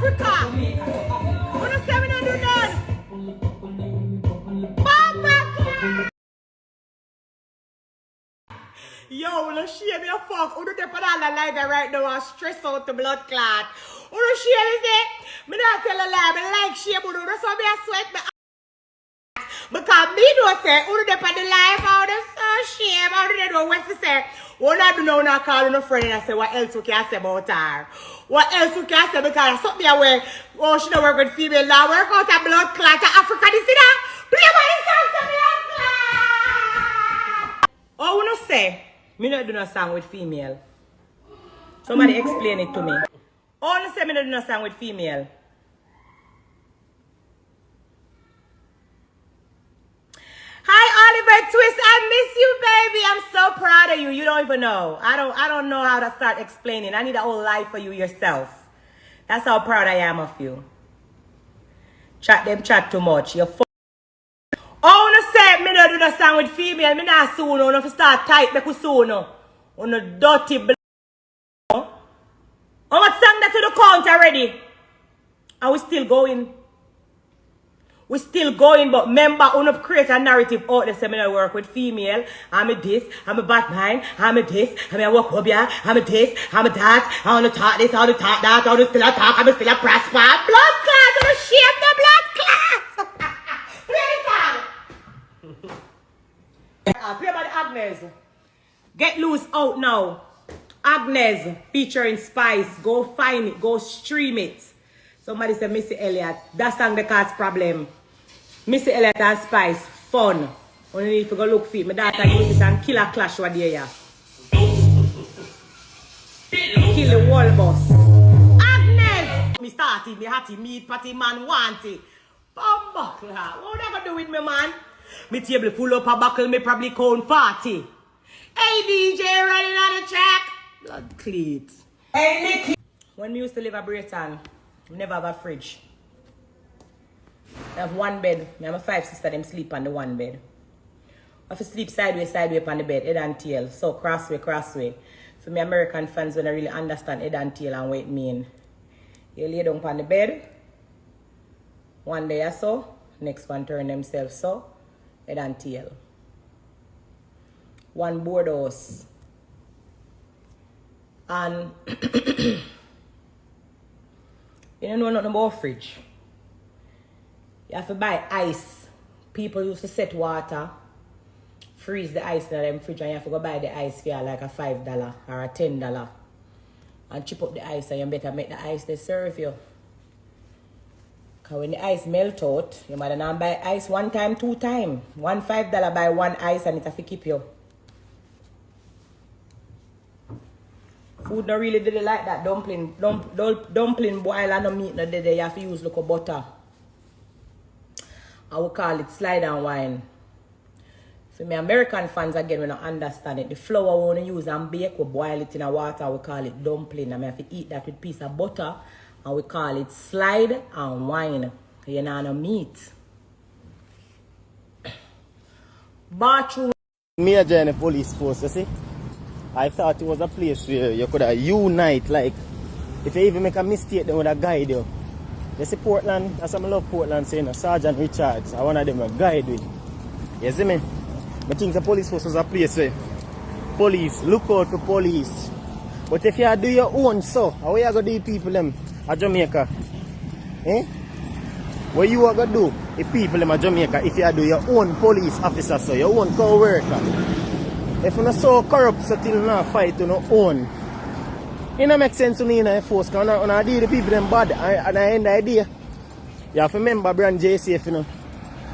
Africa. Wanna say me not do none? Mama! Yo, wanna share me a fuck? Who do they put on the live right now and stress out the blood clot? Who do share me say? Me not tell a lie, me like share, but that's why me a sweat me. Because me don't say, who do they put the live out of so shame? How do they know what to say? What I do now, not call no friend and I say, what else we can say about her? What else we can say? Because something away, oh, she don't work with female, now work out a blood clot to Africa, you see that? Play by the song to blood clot! Oh, we don't say, me not do no song with female. Somebody explain it to me. Oh, we say me not do no song with female. Hi Oliver Twist, I miss you, baby. I'm so proud of you. You don't even know. I don't know how to start explaining. I need a whole life for you yourself. That's how proud I am of you. Chat too much. You're oh, no say me not do the song with female. Me not soon. No, if you start tight, make you soon. No, on a dirty blood. How much song that to the count already? Are we still going? We still going, but remember, we don't create a narrative out there. Say, I work with female. I'm a this, I'm a Batman, I'm a this, I'm a walk up here, I'm a this, I'm a that, I want to talk this, I want to talk that, I want to still a talk, I'm still a prosper. Blood clot, I'm shame the blood clot. Play play by the Agnes. Get loose out now. Agnes featuring Spice. Go find it, go stream it. Somebody said Missy Elliott. That song the cause problem. Missy Elliott and Spice. Fun. Only need to go look for it. My daughter use it and kill a clash what there ya. Kill the wall boss. Agnes! Me started, me hatty meat patty man want it. Buckler. What am I gonna do with me man? Me table full up a buckle, me probably count 40. Hey DJ running on the track. Blood cleat. Hey Nicky. When we used to live at Britain, we never have a fridge. I have one bed. I have 5 sisters, them sleep on the one bed. I have to sleep sideways on the bed, head and tail. So crossway. For me American fans when I really understand head and tail and what it mean. You lay down on the bed. One day or so. Next one turn themselves so. Head and tail. One board house. And you don't know nothing about fridge. You have to buy ice. People used to set water, freeze the ice in them fridge, and you have to go buy the ice for like a $5 or a $10. And chip up the ice, and you better make the ice they serve you. Because when the ice melt out, you might not buy ice 1 time, 2 times. One $5 buy 1 ice and it have to keep you. Food don't really did it like that. Dumpling boil and no meat no day. You have to use local butter. I will call it slide and wine. For me American fans again when I understand it. The flour we want to use and bake, we boil it in a water, we call it dumpling. And I have to eat that with a piece of butter and we call it slide and wine. You know no meat. Bathroom. Me a join the police force, you see? I thought it was a place where you could unite, like, if you even make a mistake, they would have guide you. You see Portland, that's what I love Portland saying, Sergeant Richards, I one of them a guide with. You see me? I think the police force was a place where police, look out for police. But if you do your own, so, how you going to do people them at Jamaica? Eh? What you are going to do, the people them at Jamaica, if you do your own police officer, so your own co-worker? If you're not so corrupt, so till you not fight on your own. It don't make sense to me in the force, because when I deal with the people them bad, and I end the idea. You have to remember Brand JCF, you know.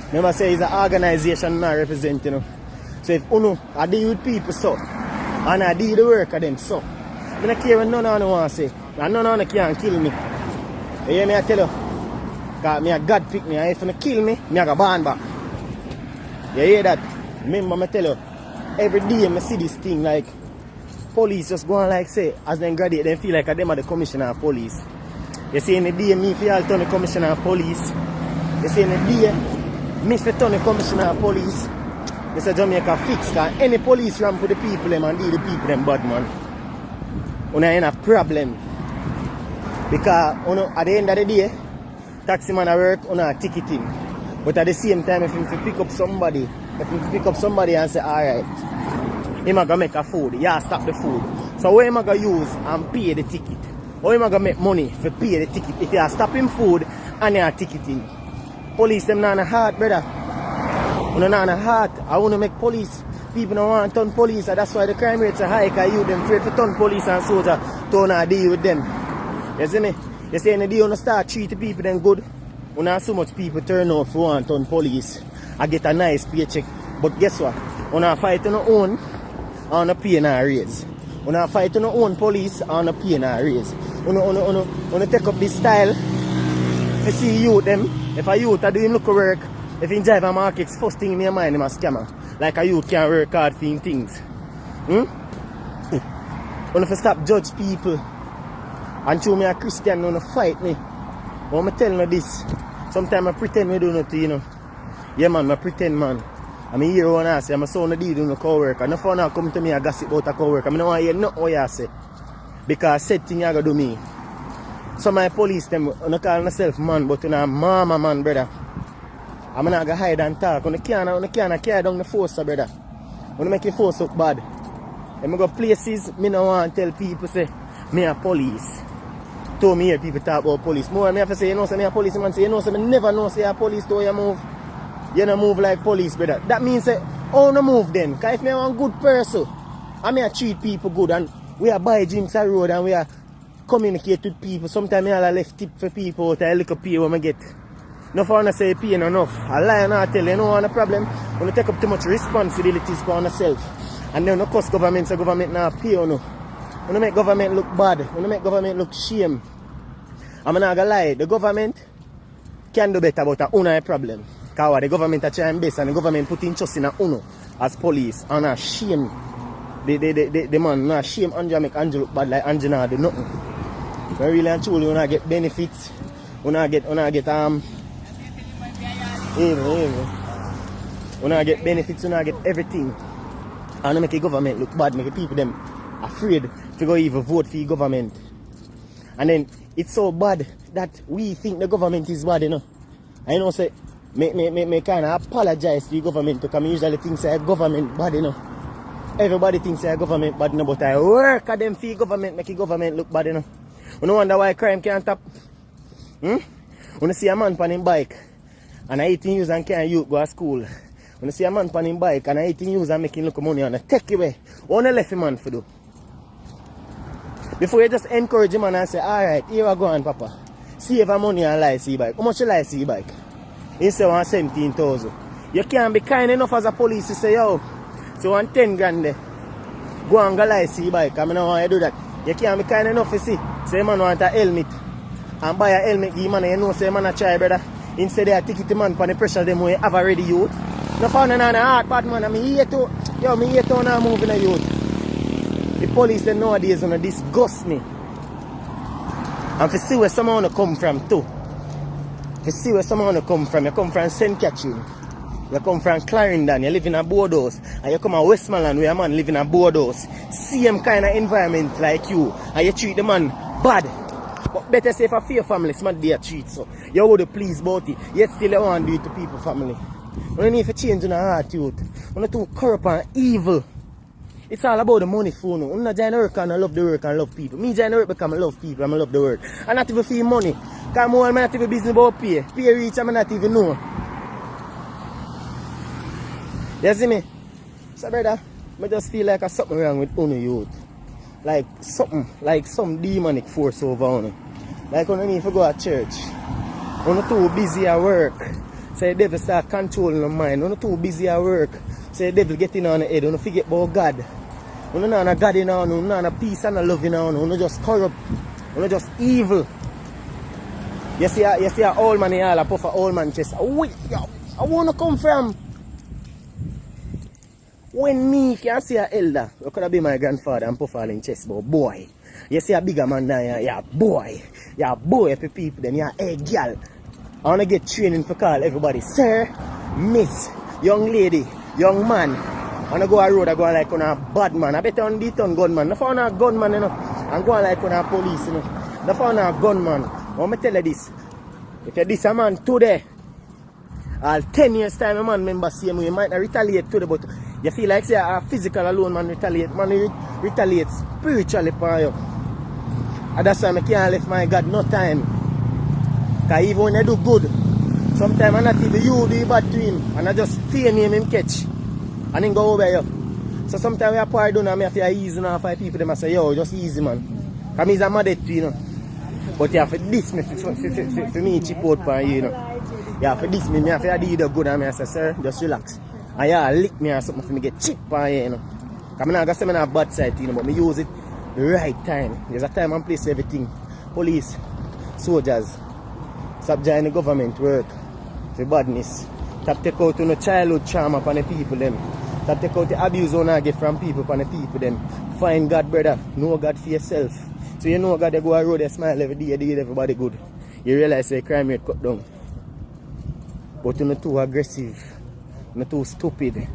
Remember say it's an organization not represent, you know. So if I deal with people, so, and I deal with the worker then, so. I don't care what none of them want to say. And none of them can kill me. You hear me, I tell you? Because me a God pick me, and if you kill me, I go burn back. You hear that? Remember, I tell you, every day I see this thing like police just going like say, as they graduate, they feel like them are the commissioner of police. You see in the day me feel turn the commissioner of police. You see in the day me feel turn the commissioner of police. You say Jamaica fix, because any police run for the people them and deal the people them bad man. When I in a problem. Because at the end of the day, taxi man at work, a ticket him. But at the same time, if you pick up somebody, and say, alright, him gonna make a food, yeah, stop the food. So what am I gonna use and pay the ticket? How am I gonna make money for pay the ticket if you are stopping food and you are ticketing? Police them not in a heart, brother. Not in a heart. I wanna make police. People don't want to turn police, and that's why the crime rates are high, because you them afraid to turn police and soldier to not deal with them. You see me? You see in the day you start treating people then good. When not so much people turn out for want to turn police, I get a nice paycheck. But guess what? When I fight on your own, I want to pay no raise. When I fight on your own police, I want to pay no raise. When I take up this style, if you see youth them, if a youth are doing look work, if you drive a market, first thing in your mind, I'm a scammer. Like a youth can work hard for him things. When if you stop judge people and show me a Christian want to fight me, when I tell you this, sometimes I pretend I do nothing, you know. Yeah man, I pretend man. I'm here when I say I'm a son of doing a co-worker. No fun now come to me and gossip about a co-worker. I don't want to hear nothing what you say. Because said thing you gotta do me. So my police them, I don't call myself man, but you know mama man, brother. I'm not gonna hide and talk. You can't carry down the force, brother. You make your force look bad. When I go places, I don't want to tell people say me a police. To me hear people talk about police. More me have to say, you know, say me a police man say, you know, say me never know say a police to you move. You don't move like police, brother. That means say, how no move then? Because if me a good person, I may treat people good and we are buy drinks on the road and we are communicate with people. Sometimes I left tip for people out a little pay when I get. No for to say pay enough. I lie and I tell you, no no problem. When you take up too much responsibilities for yourself. And then no cost government, so government not pay you no. When you make government look bad, when you make government look shame. I'm not gonna lie, the government can do better about a problem. Because the government are trying best and the government putting trust in a UNO as police and a shame. The man not shame Andrew make Andrew look bad like Andrew not do nothing. But really and truly, when I get benefits, when I get When I get benefits, when I get everything. And make the government look bad, make the people them afraid to go even vote for the government. And then it's so bad that we think the government is bad, you know. I know say me kind of apologize to the government because I usually think say government bad, you know. Everybody thinks say government bad, you know, but I work at them for the government, make the government look bad, you know. You no wonder why crime can't stop. When you see a man on his bike and 18 years and can't youth go to school. When you see a man on his bike and 18 years and making look money and take away, what you left a man for do? Before you just encourage him and say, alright, here I go on, Papa. Save your money and license your bike. How much you license your bike? Instead of 17,000. You can't be kind enough as a police to say, yo, so on 10 grand there. Go and go license your bike. I mean, I want you to do that. You can't be kind enough to see. Say, man want a helmet. And buy a helmet, give man, you know, say, man a try, brother. Instead of ticket the man for the pressure them way have already youth. No fun and a heart, bad man. I mean, here to, yo, me here to now moving a youth. The police nowadays gonna disgust me. And to see where someone wanna come from too. To see where someone wanna come from. You come from St. Catherine. You come from Clarendon. You live in a boardhouse. And you come to Westmoreland where a man live in a boardhouse. Same kind of environment like you. And you treat the man bad. But better say for your family, smart they treat so. You would please about it. Yet still you want to do it to people family. You don't need to change in a heart youth. You not too corrupt and evil. It's all about the money for you. I'm not trying to work and I love the work and love people. Me trying to work because I love people and I love the work. And not even feel money. Because I'm not even business about pay. Pay reach I'm not even know. You see me? So brother, I just feel like there's something wrong with Uno youth. Like something, like some demonic force over Uno. Like when you need to go to church. Uno too busy at work. So the devil start controlling the mind. Uno too busy at work. So the devil get in on the head. Uno forget about God. Uno not a God in on. Uno not a peace and a love in on. Uno just corrupt. Uno just evil. You see a old man in all a puff a old man chest. Wait, I wanna come from. When me can see an elder, you could be my grandfather and puff all in chest, but boy. You see a bigger man now, you're a boy. You're a boy for people, then you're a girl. I wanna get training for call everybody. Sir, miss, young lady, young man. I wanna go a road, I go like on a bad man. I better on the ton gunman. If I want a gunman, you know, and go like on a police, you know. The found a gunman. Let me tell you this. If you this a man today, all 10 years time a man member same way, you might not retaliate today, but you feel like say a physical alone man retaliate. Man retaliate spiritually for you. And that's why I can't left my God no time. Because even when I do good, sometimes I not even you do bad to him. And I just fear him catch. And then go over you. So sometimes I pour down and I have to ease now for people. Them I say, yo, just easy man. Because he's a mad to you know. But you have to diss me for me chip out for you, you know. You have to diss me, I have to do the good and I say, sir, just relax. And yeah, lick me or something for me get chip on you, you know. Because I'm not going to say I'm not a bad side, you know, but I use it the right time. There's a time and place for everything. Police, soldiers, stop joining the government work for badness. Stop take out no childhood trauma upon the people them. Stop take out the abuse on I get from people upon the people them. Find God, brother. Know God for yourself. So you know God, they go a road, they smile every day, they give everybody good. You realize the crime rate cut down. But you're not too aggressive, you're not too stupid.